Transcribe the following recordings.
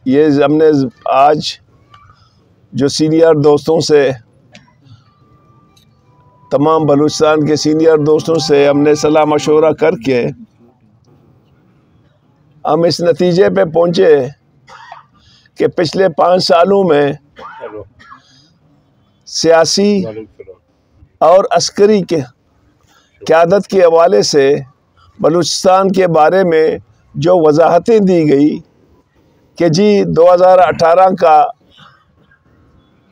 یہ ہم نے آج جو سینئر دوستوں سے، تمام بلوچستان کے سینئر دوستوں سے ہم نے صلاح مشورہ کر کے ہم اس نتیجے پہ پہنچے کہ پچھلے 5 سالوں میں سیاسی اور عسکری کے قیادت کے حوالے سے بلوچستان کے بارے میں جو وضاحتیں دی گئی کہ جی 2018 کا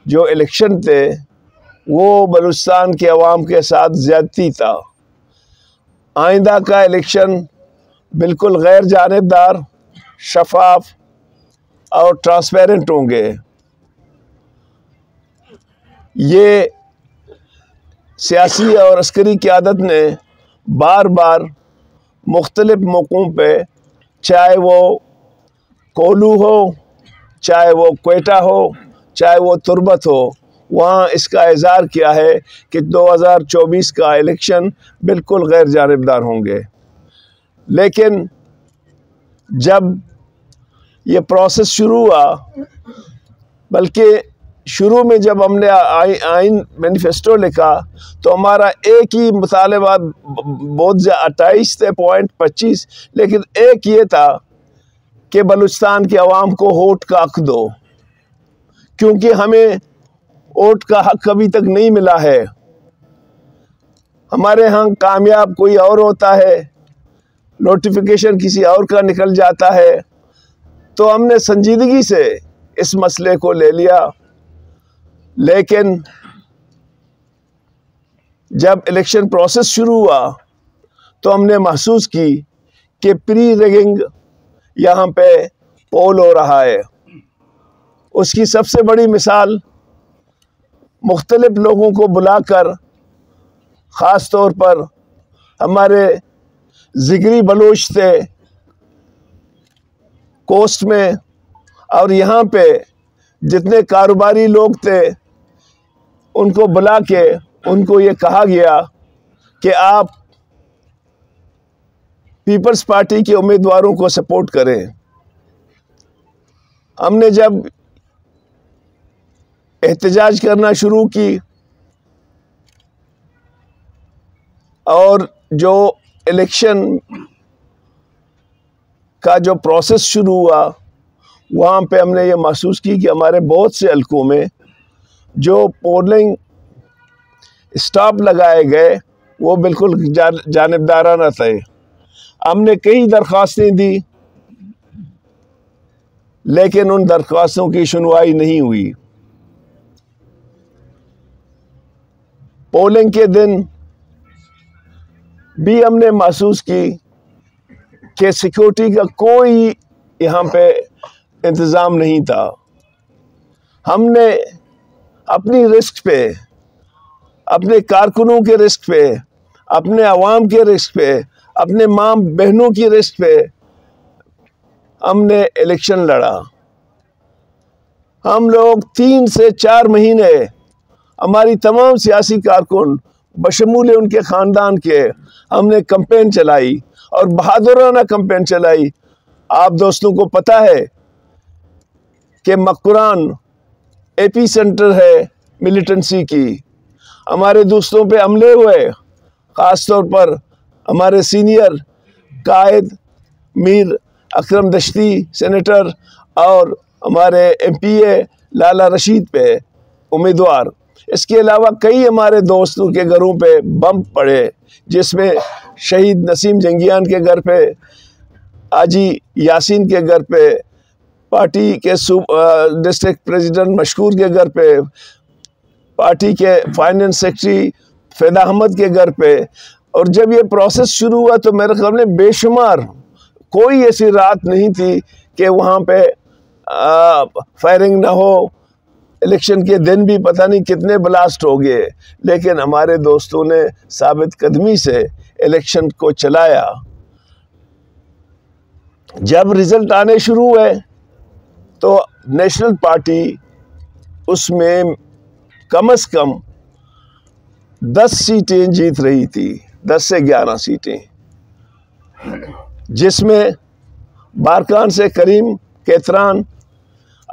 جو الیکشن تھے وہ بلوچستان کے عوام کے ساتھ زیادتی تھا، آئندہ کا الیکشن بالکل غیر جانبدار، شفاف اور ٹرانسپیرنٹ ہوں گے۔ یہ سیاسی اور عسکری قیادت نے بار بار مختلف موقعوں پہ، چاہے وہ کولو ہو، چاہے وہ کوئٹہ ہو، چاہے وہ تربت ہو، وہاں اس کا اظہار کیا ہے کہ 2024 کا الیکشن بالکل غیر جانبدار ہوں گے۔ لیکن جب یہ پروسیس شروع ہوا، بلکہ شروع میں جب ہم نے آئین مینیفیسٹو لکھا تو ہمارا ایک ہی مطالبہ، بہت 28 تھے پوائنٹ 25، لیکن ایک یہ تھا کہ بلوچستان کے عوام کو ووٹ کا حق دو، کیونکہ ہمیں ووٹ کا حق ابھی تک نہیں ملا ہے۔ ہمارے ہاں کامیاب کوئی اور ہوتا ہے، نوٹیفیکیشن کسی اور کا نکل جاتا ہے، تو ہم نے سنجیدگی سے اس مسئلے کو لے لیا۔ لیکن جب الیکشن پروسیس شروع ہوا تو ہم نے محسوس کی کہ پری ریگنگ یہاں پہ پول ہو رہا ہے۔ اس کی سب سے بڑی مثال مختلف لوگوں کو بلا کر، خاص طور پر ہمارے زگری بلوچ تھے کوسٹ میں، اور یہاں پہ جتنے کاروباری لوگ تھے ان کو بلا کے ان کو یہ کہا گیا کہ آپ پیپلز پارٹی کے امیدواروں کو سپورٹ کریں۔ ہم نے جب احتجاج کرنا شروع کی اور جو الیکشن کا جو پروسیس شروع ہوا، وہاں پہ ہم نے یہ محسوس کی کہ ہمارے بہت سے حلقوں میں جو پولنگ اسٹاپ لگائے گئے وہ بالکل جانبدارانہ تھے۔ ہم نے کئی درخواستیں دی، لیکن ان درخواستوں کی سنوائی نہیں ہوئی۔ پولنگ کے دن بھی ہم نے محسوس کی کہ سیکیورٹی کا کوئی یہاں پہ انتظام نہیں تھا۔ ہم نے اپنی رسک پہ، اپنے کارکنوں کے رسک پہ، اپنے عوام کے رسک پہ، اپنے ماں بہنوں کی رسک پہ ہم نے الیکشن لڑا۔ ہم لوگ 3 سے 4 مہینے ہماری تمام سیاسی کارکن بشمول ان کے خاندان کے ہم نے کمپین چلائی، اور بہادرانہ کمپین چلائی۔ آپ دوستوں کو پتہ ہے کہ مکران ایپی سینٹر ہے ملیٹنسی کی۔ ہمارے دوستوں پہ حملے ہوئے، خاص طور پر ہمارے سینئر قائد میر اکرم دشتی سینیٹر اور ہمارے ایم پی اے لالا رشید پہ امیدوار۔ اس کے علاوہ کئی ہمارے دوستوں کے گھروں پہ بم پڑے، جس میں شہید نسیم جنگیان کے گھر پہ، حاجی یاسین کے گھر پہ، پارٹی کے ڈسٹرکٹ پریزیڈنٹ مشکور کے گھر پہ، پارٹی کے فائننس سیکرٹری فیض احمد کے گھر پہ۔ اور جب یہ پروسیس شروع ہوا تو میرے خیال میں بے شمار، کوئی ایسی رات نہیں تھی کہ وہاں پہ فائرنگ نہ ہو۔ الیکشن کے دن بھی پتہ نہیں کتنے بلاسٹ ہو گئے، لیکن ہمارے دوستوں نے ثابت قدمی سے الیکشن کو چلایا۔ جب رزلٹ آنے شروع ہوئے تو نیشنل پارٹی اس میں کم از کم 10 سیٹیں جیت رہی تھی، 10 سے 11 سیٹیں، جس میں بارکان سے کریم کیتران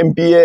MPA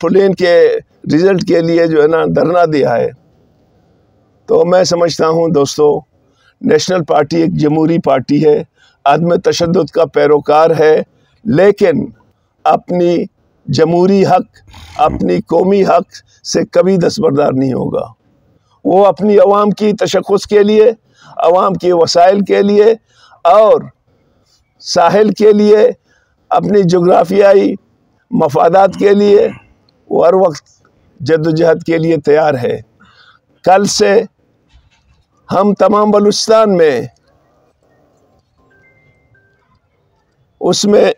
پلین کے رزلٹ کے لیے جو ہے نا دھرنا دیا ہے۔ تو میں سمجھتا ہوں دوستو، نیشنل پارٹی ایک جمہوری پارٹی ہے، عدم تشدد کا پیروکار ہے، لیکن اپنی جمہوری حق، اپنی قومی حق سے کبھی دستبردار نہیں ہوگا۔ وہ اپنی عوام کی تشخص کے لیے، عوام کے وسائل کے لیے اور ساحل کے لیے، اپنی جغرافیائی مفادات کے لیے وہ ہر وقت جدوجہد کے لیے تیار ہے۔ کل سے ہم تمام بلوچستان میں اس میں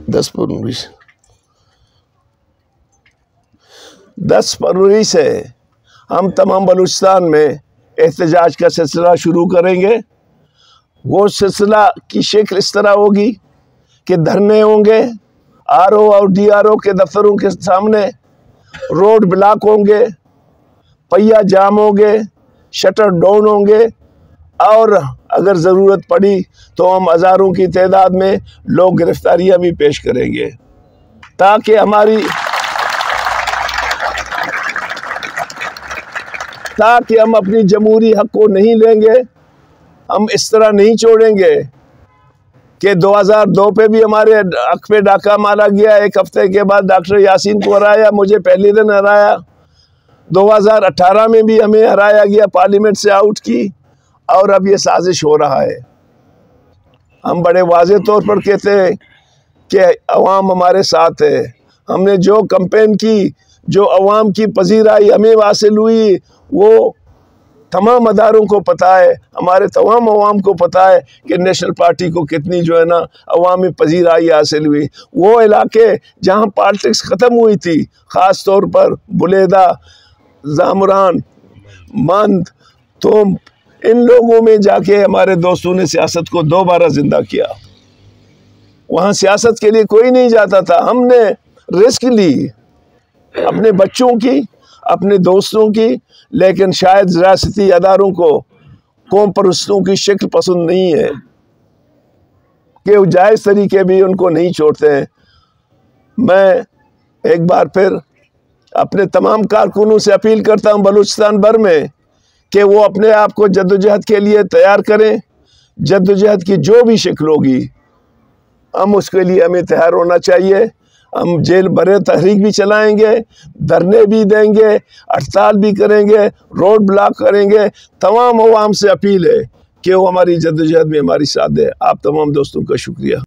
10 فروری سے ہم تمام بلوچستان میں احتجاج کا سلسلہ شروع کریں گے۔ وہ سلسلہ کی شکل اس طرح ہوگی کہ دھرنے ہوں گے، RO اور DRO کے دفتروں کے سامنے، روڈ بلاک ہوں گے، پہیا جام ہوں گے، شٹر ڈاؤن ہوں گے، اور اگر ضرورت پڑی تو ہم ہزاروں کی تعداد میں لوگ گرفتاریاں بھی پیش کریں گے، تاکہ ہم اپنی جمہوری حق کو نہیں لیں گے۔ ہم اس طرح نہیں چھوڑیں گے کہ 2002 پہ بھی ہمارے حق پہ ڈاکہ مارا گیا، ایک ہفتے کے بعد ڈاکٹر یاسین کو ہرایا، مجھے پہلے دن ہرایا۔ 2018 میں بھی ہمیں ہرایا گیا، پارلیمنٹ سے آؤٹ کی، اور اب یہ سازش ہو رہا ہے۔ ہم بڑے واضح طور پر کہتے ہیں کہ عوام ہمارے ساتھ ہے۔ ہم نے جو کمپین کی، جو عوام کی پذیرائی ہمیں حاصل ہوئی، وہ تمام اداروں کو پتہ ہے، ہمارے تمام عوام کو پتہ ہے کہ نیشنل پارٹی کو کتنی جو ہے نا عوامی پذیرائی حاصل ہوئی۔ وہ علاقے جہاں پالیٹکس ختم ہوئی تھی، خاص طور پر بلیدہ، زامران، مند، توم، ان لوگوں میں جا کے ہمارے دوستوں نے سیاست کو دوبارہ زندہ کیا۔ وہاں سیاست کے لیے کوئی نہیں جاتا تھا، ہم نے رسک لی اپنے بچوں کی، اپنے دوستوں کی، لیکن شاید ریاستی اداروں کو قوم پرستوں کی شکل پسند نہیں ہے کہ وہ جائز طریقے بھی ان کو نہیں چھوڑتے ہیں۔ میں ایک بار پھر اپنے تمام کارکنوں سے اپیل کرتا ہوں بلوچستان بھر میں کہ وہ اپنے آپ کو جدوجہد کے لیے تیار کریں۔ جدوجہد کی جو بھی شکل ہوگی، ہم اس کے لیے ہمیں تیار ہونا چاہیے۔ ہم جیل برے تحریک بھی چلائیں گے، دھرنے بھی دیں گے، ہڑتال بھی کریں گے، روڈ بلاک کریں گے۔ تمام عوام سے اپیل ہے کہ وہ ہماری جدوجہد میں ہماری ساتھ دیں۔ آپ تمام دوستوں کا شکریہ۔